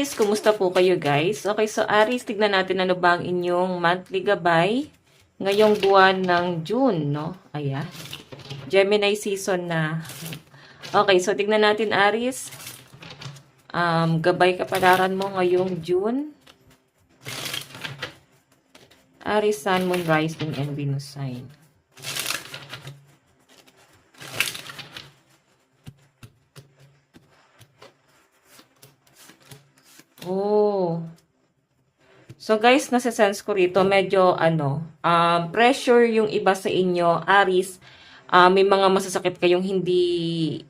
Aries, kumusta po kayo guys? Okay, so Aries, tignan natin ano ba ang inyong monthly gabay ngayong buwan ng June, no? Ayan. Gemini season na. Okay, so tignan natin Aries. Gabay kapalaran mo ngayong June. Aries, Sun, Moon, Rising, and Venus sign. Oh. So guys, nasa-sense ko rito, medyo pressure yung iba sa inyo, Aries. May mga masasakit kayong hindi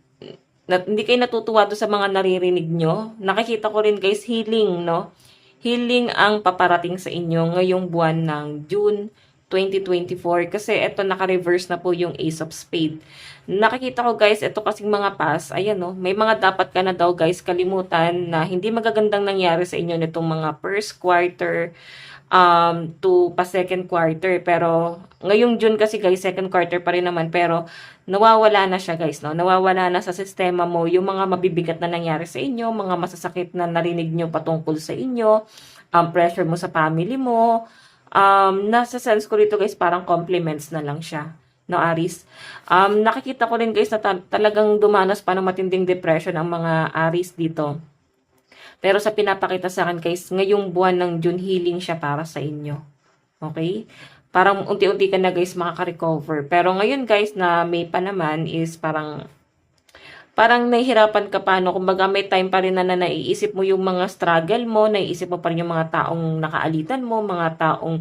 kayo natutuwa doon sa mga naririnig nyo. Nakikita ko rin guys, healing, no? Healing ang paparating sa inyo ngayong buwan ng June 2024. Kasi ito, naka-reverse na po yung Ace of Spades. Nakikita ko guys, ito kasing mga past, ayan no, may mga dapat ka na daw guys kalimutan na hindi magagandang nangyari sa inyo nitong mga first quarter to pa second quarter. Pero ngayong June kasi guys, second quarter pa rin naman, pero nawawala na siya guys, no? Nawawala na sa sistema mo yung mga mabibigat na nangyari sa inyo, mga masasakit na narinig nyo patungkol sa inyo, pressure mo sa family mo. Nasa sense ko rito guys, parang compliments na lang siya, no Aries. Nakikita ko rin guys na talagang dumanas pa ng matinding depression ang mga Aries dito. Pero sa pinapakita sa akin guys, ngayong buwan ng June, healing siya para sa inyo. Okay? Parang unti-unti ka na guys makaka-recover. Pero ngayon guys na May pa naman is parang nahihirapan ka pa, no? Kumbaga may time pa rin na naiisip mo yung mga struggle mo, naiisip mo pa rin yung mga taong nakaalitan mo, mga taong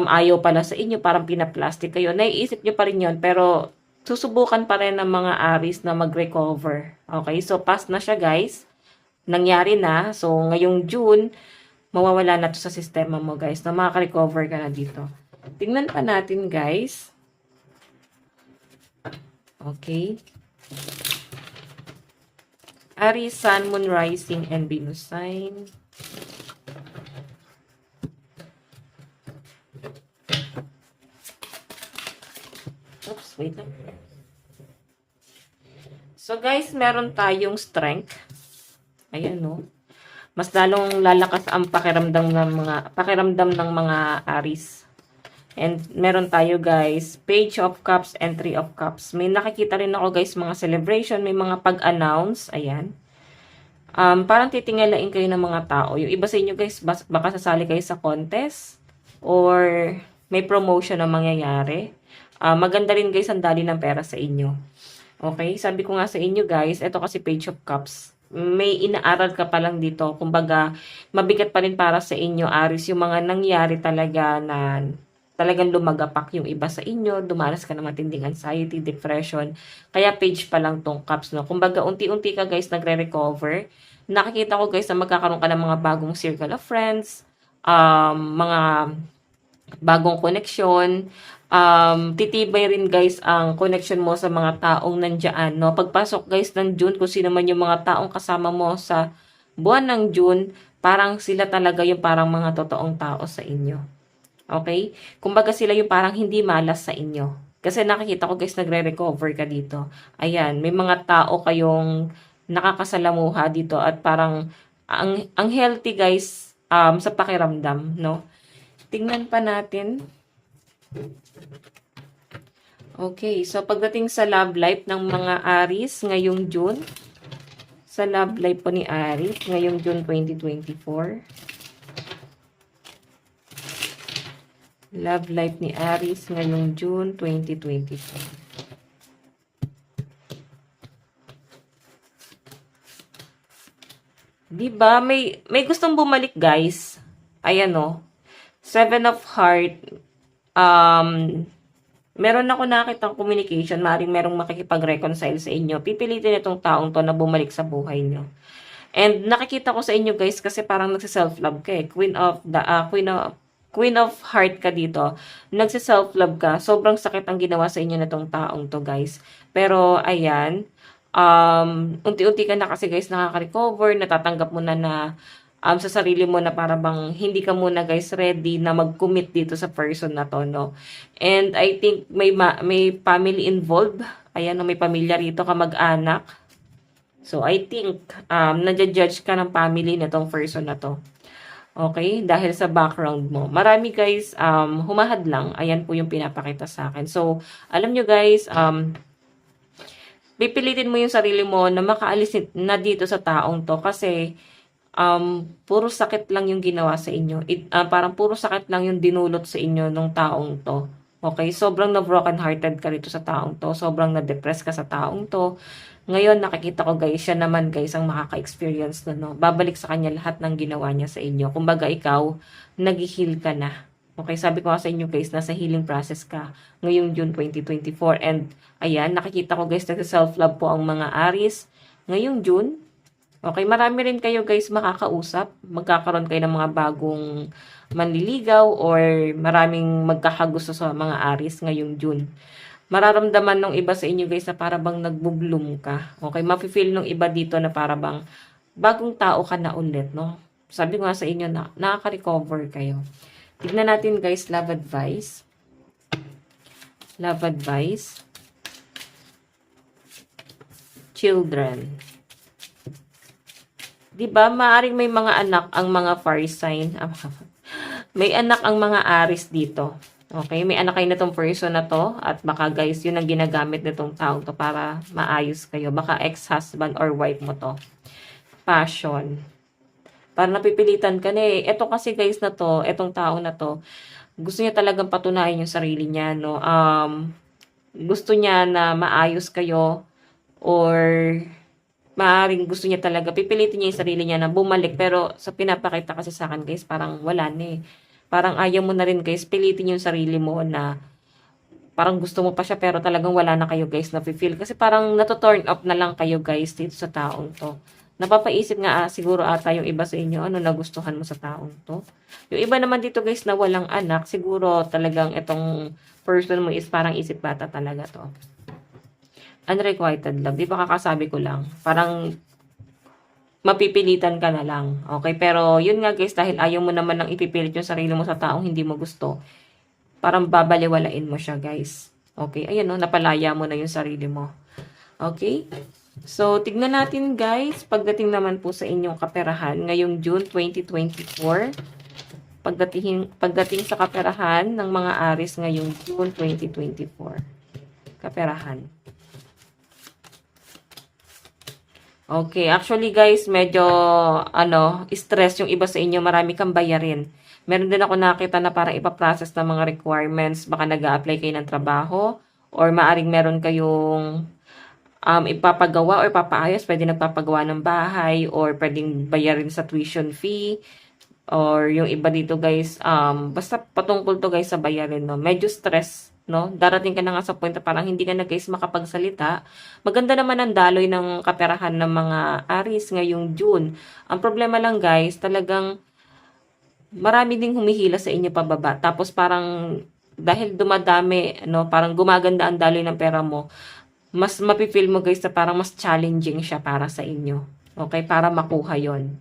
ayaw pala sa inyo, parang pinaplastic kayo. Naiisip nyo pa rin yun, pero susubukan pa rin ng mga Aries na mag-recover. Okay? So, past na siya guys. Nangyari na. So, ngayong June, mawawala na to sa sistema mo guys, na makaka-recover ka na dito. Tingnan pa natin guys. Okay. Aries, Sun, Moon, Rising, and Venus sign. Oops, wait lang. So guys, meron tayong strength. Ayan no. Mas lalong lalakas ang pakiramdam ng mga Aries. And meron tayo guys, Page of Cups and Three of Cups. May nakikita rin ako guys, mga celebration, may mga pag-announce. Ayan. Parang titingalain kayo ng mga tao. Yung iba sa inyo guys, baka sasali kayo sa contest or may promotion na mangyayari. Maganda rin guys ang dali ng pera sa inyo. Okay? Sabi ko nga sa inyo guys, ito kasi Page of Cups. May inaaral ka pa lang dito. Kumbaga, mabigat pa rin para sa inyo, Aries, yung mga nangyari talaga na talagang lumagapak yung iba sa inyo, dumanas ka ng matinding anxiety, depression. Kaya page pa lang tong cups, no? Kumbaga, unti-unti ka guys nagre-recover. Nakikita ko guys na magkakaroon ka ng mga bagong circle of friends, mga bagong connection. Titibay rin guys ang connection mo sa mga taong nandyan, no? Pagpasok guys ng June, kung sino man yung mga taong kasama mo sa buwan ng June, parang sila talaga yung parang mga totoong tao sa inyo. Okay? Kumbaga sila yung parang hindi malas sa inyo. Kasi nakikita ko guys, nagre-recover ka dito. Ayan, may mga tao kayong nakakasalamuha dito at parang ang healthy guys sa pakiramdam, no? Tingnan pa natin. Okay, so pagdating sa love life ng mga Aries ngayong June, sa love life po ni Aries ngayong June 2024. Love life ni Aries ngayong June 2024. Diba? May gustong bumalik, guys. Ayan, no. Seven of Heart. Meron ako nakitang communication. Maring merong makikipag-reconcile sa inyo. Pipilitin itong taong to na bumalik sa buhay nyo. And nakikita ko sa inyo, guys, kasi parang nagsiself-love ka eh. Queen of Heart ka dito. Nagsi-self-love ka. Sobrang sakit ang ginawa sa inyo na tong taong to, guys. Pero, ayan. Unti-unti ka na kasi, guys, nakaka-recover. Natatanggap mo na sa sarili mo na para bang hindi ka muna, guys, ready na mag-commit dito sa person na to, no? And I think may family involved. Ayan, no, may pamilya rito, kamag-anak. So, I think, nadja-judge ka ng family nitong person na to. Okay? Dahil sa background mo. Marami guys, humahad lang. Ayan po yung pinapakita sa akin. So, alam nyo guys, pipilitin mo yung sarili mo na makaalis na dito sa taong to kasi puro sakit lang yung ginawa sa inyo. Parang puro sakit lang yung dinulot sa inyo ng taong to. Okay? Sobrang na-broken hearted ka rito sa taong to. Sobrang na-depress ka sa taong to. Ngayon, nakikita ko guys, siya naman guys ang makaka-experience na, no? Babalik sa kanya lahat ng ginawa niya sa inyo. Kumbaga ikaw, nag-heal ka na. Okay, sabi ko nga sa inyo guys, nasa healing process ka ngayong June 2024. And ayan, nakikita ko guys, nagsa-self-love po ang mga Aries ngayong June. Okay, marami rin kayo guys makakausap. Magkakaroon kayo ng mga bagong manliligaw or maraming magkakagusto sa mga Aries ngayong June. Mararamdaman ng iba sa inyo guys na para bang nagbo-bloom ka. Okay, mafe-feel ng iba dito na para bang bagong tao ka na ulit, no? Sabi ko nga sa inyo na nakaka-recover kayo. Tignan natin guys, love advice. Love advice. Children. 'Di ba? Maaring may mga anak ang mga fire sign. May anak ang mga Aries dito. Okay, may anak kayo na tong person na to at baka guys, yun ang ginagamit nitong taong to para maayos kayo. Baka ex-husband or wife mo to. Passion. Para napipilitan ka na eh. Ito kasi guys na to, etong tao na to, gusto niya talagang patunayan yung sarili niya, no? Gusto niya na maayos kayo or maaring gusto niya talaga, pipilitin niya yung sarili niya na bumalik. Pero sa pinapakita kasi sa akin guys, parang wala na eh. Parang ayaw mo na rin guys, pilitin yung sarili mo na parang gusto mo pa siya pero talagang wala na kayo guys na feel. Kasi parang nato-turn up na lang kayo guys dito sa taong to. Napapaisip nga siguro ata yung iba sa inyo, ano nagustuhan mo sa taong to. Yung iba naman dito guys na walang anak, siguro talagang itong person mo is parang isip bata talaga to. Unrequited love, di ba kakasabi ko lang, parang mapipilitan ka na lang. Okay, pero yun nga guys, dahil ayaw mo naman nang ipipilit yung sarili mo sa taong hindi mo gusto, parang babaliwalain mo siya guys. Okay, ayan no, napalaya mo na yung sarili mo. Okay? So, tignan natin guys, pagdating naman po sa inyong kaperahan, ngayong June 2024, pagdating sa kaperahan ng mga Aries ngayong June 2024. Kaperahan. Okay, actually guys, medyo stress yung iba sa inyo, marami kang bayarin. Meron din ako nakita na parang ipa-process ng mga requirements, baka nag-a-apply kayo ng trabaho or maaring meron kayong ipapagawa or papaayos, pwede nagpapagawa ng bahay or pwedeng bayarin sa tuition fee or yung iba dito guys, basta patungkol to guys sa bayarin, no? Medyo stress, no? Darating ka na nga sa point na parang hindi ka na guys makapagsalita. Maganda naman ang daloy ng kaperahan ng mga Aries ngayong June. Ang problema lang guys, talagang marami ding humihila sa inyo pababa. Tapos parang dahil dumadami, no, parang gumaganda ang daloy ng pera mo, mas mapifeel mo guys na parang mas challenging siya para sa inyo. Okay? Para makuha yon.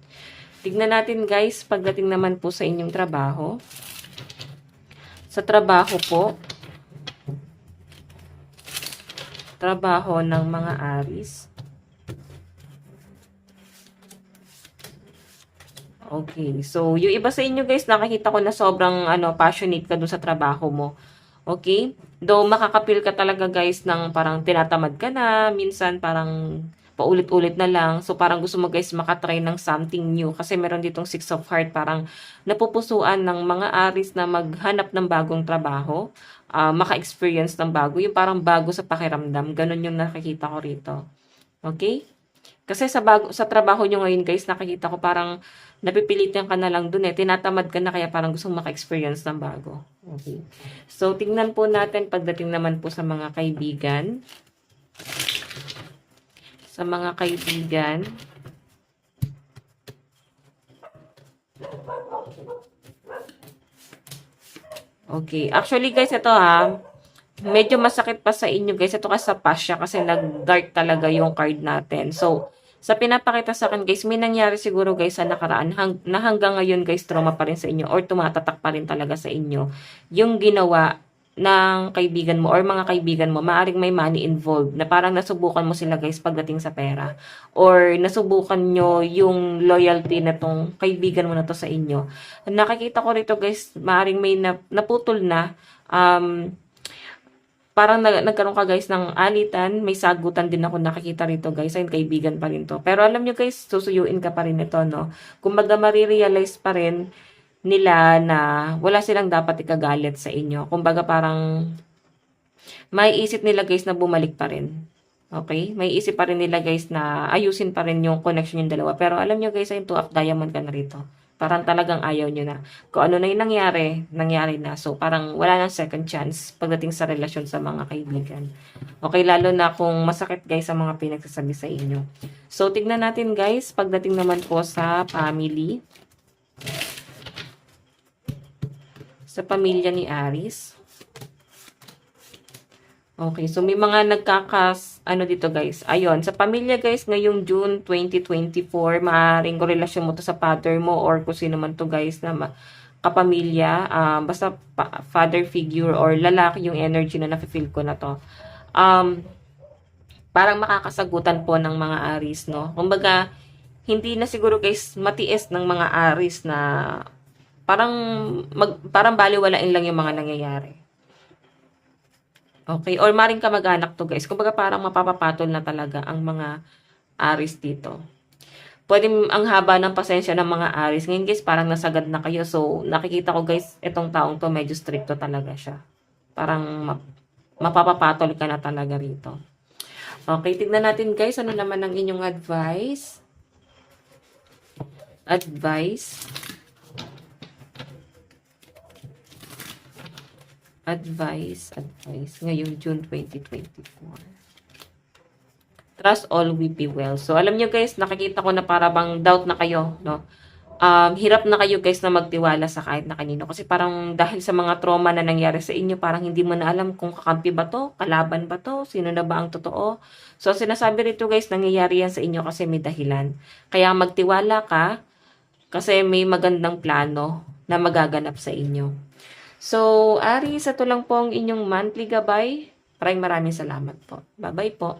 Tignan natin guys, pagdating naman po sa inyong trabaho. Sa trabaho po, trabaho ng mga Aries. Okay, so yung iba sa inyo guys, nakakita ko na sobrang passionate ka dun sa trabaho mo. Okay? Though makakapil ka talaga guys ng parang tinatamad ka na, minsan parang paulit-ulit na lang. So parang gusto mo guys makatry ng something new kasi meron ditong Six of Heart, parang napupusuan ng mga Aries na maghanap ng bagong trabaho, maka-experience ng bago, yung parang bago sa pakiramdam. Ganun yung nakikita ko rito. Okay? Kasi sa trabaho nyo ngayon guys, nakikita ko parang napipilitan ka na lang dun eh. Tinatamad ka na kaya parang gusto maka-experience ng bago. Okay. So, tingnan po natin pagdating naman po sa mga kaibigan. Sa mga kaibigan. Okay. Actually guys, ito medyo masakit pa sa inyo guys. Ito kasi sa pasya kasi nag-dark talaga yung card natin. So, sa pinapakita sa akin guys, may nangyari siguro guys sa nakaraan na hanggang ngayon guys trauma pa rin sa inyo or tumatatak pa rin talaga sa inyo yung ginawa ng kaibigan mo or mga kaibigan mo, maaring may money involved na parang nasubukan mo sila guys pagdating sa pera. Or nasubukan nyo yung loyalty na tong kaibigan mo na to sa inyo. Nakikita ko rito guys, maaring may naputol na. Parang nagkaroon ka guys ng alitan, may sagutan din ako nakikita rito guys, ay kaibigan pa rin to. Pero alam nyo guys, susuyuin ka pa rin ito, no? Kumbaga marirealize pa rin nila na wala silang dapat ikagalit sa inyo. Kumbaga parang may isip nila guys na bumalik pa rin. Okay? May isip pa rin nila guys na ayusin pa rin yung connection yung dalawa. Pero alam nyo guys, ay 2 of diamond ka na rito. Parang talagang ayaw nyo na. Kung ano na yung nangyari na. So, parang wala nang second chance pagdating sa relasyon sa mga kaibigan. Okay, lalo na kung masakit guys sa mga pinagsasabi sa inyo. So, tignan natin guys, pagdating naman po sa family. Sa pamilya ni Aries. Okay, so may mga ano dito guys. Ayun, sa pamilya guys, ngayong June 2024, maaaring relasyon mo to sa father mo or kung sino man to guys na kapamilya. Basta father figure or lalaki yung energy na nafe-feel ko na to. Parang makakasagutan po ng mga Aries, no? Kumbaga, hindi na siguro guys matiis ng mga Aries na parang baliwalain lang yung mga nangyayari. Okay, or maring kamag-anak to guys. Kumbaga parang mapapapatol na talaga ang mga Aries dito. Pwede ang haba ng pasensya ng mga Aries. Ngayon guys, parang nasagad na kayo. So, nakikita ko guys, itong taong to medyo stricto talaga siya. Parang mapapapatol ka na talaga rito. Okay, tignan natin guys, ano naman ang inyong advice. Advice ngayong June 2024. Trust all will be well. So, alam nyo guys, nakikita ko na para bang doubt na kayo, no? Hirap na kayo guys na magtiwala sa kahit na kanino. Kasi parang dahil sa mga trauma na nangyari sa inyo, parang hindi mo na alam kung kakampi ba to, kalaban ba to, sino na ba ang totoo. So, sinasabi rito guys, nangyayari yan sa inyo kasi may dahilan. Kaya magtiwala ka kasi may magandang plano na magaganap sa inyo. So, Aries, ito lang po ang inyong monthly gabay. Maraming salamat po. Bye-bye po.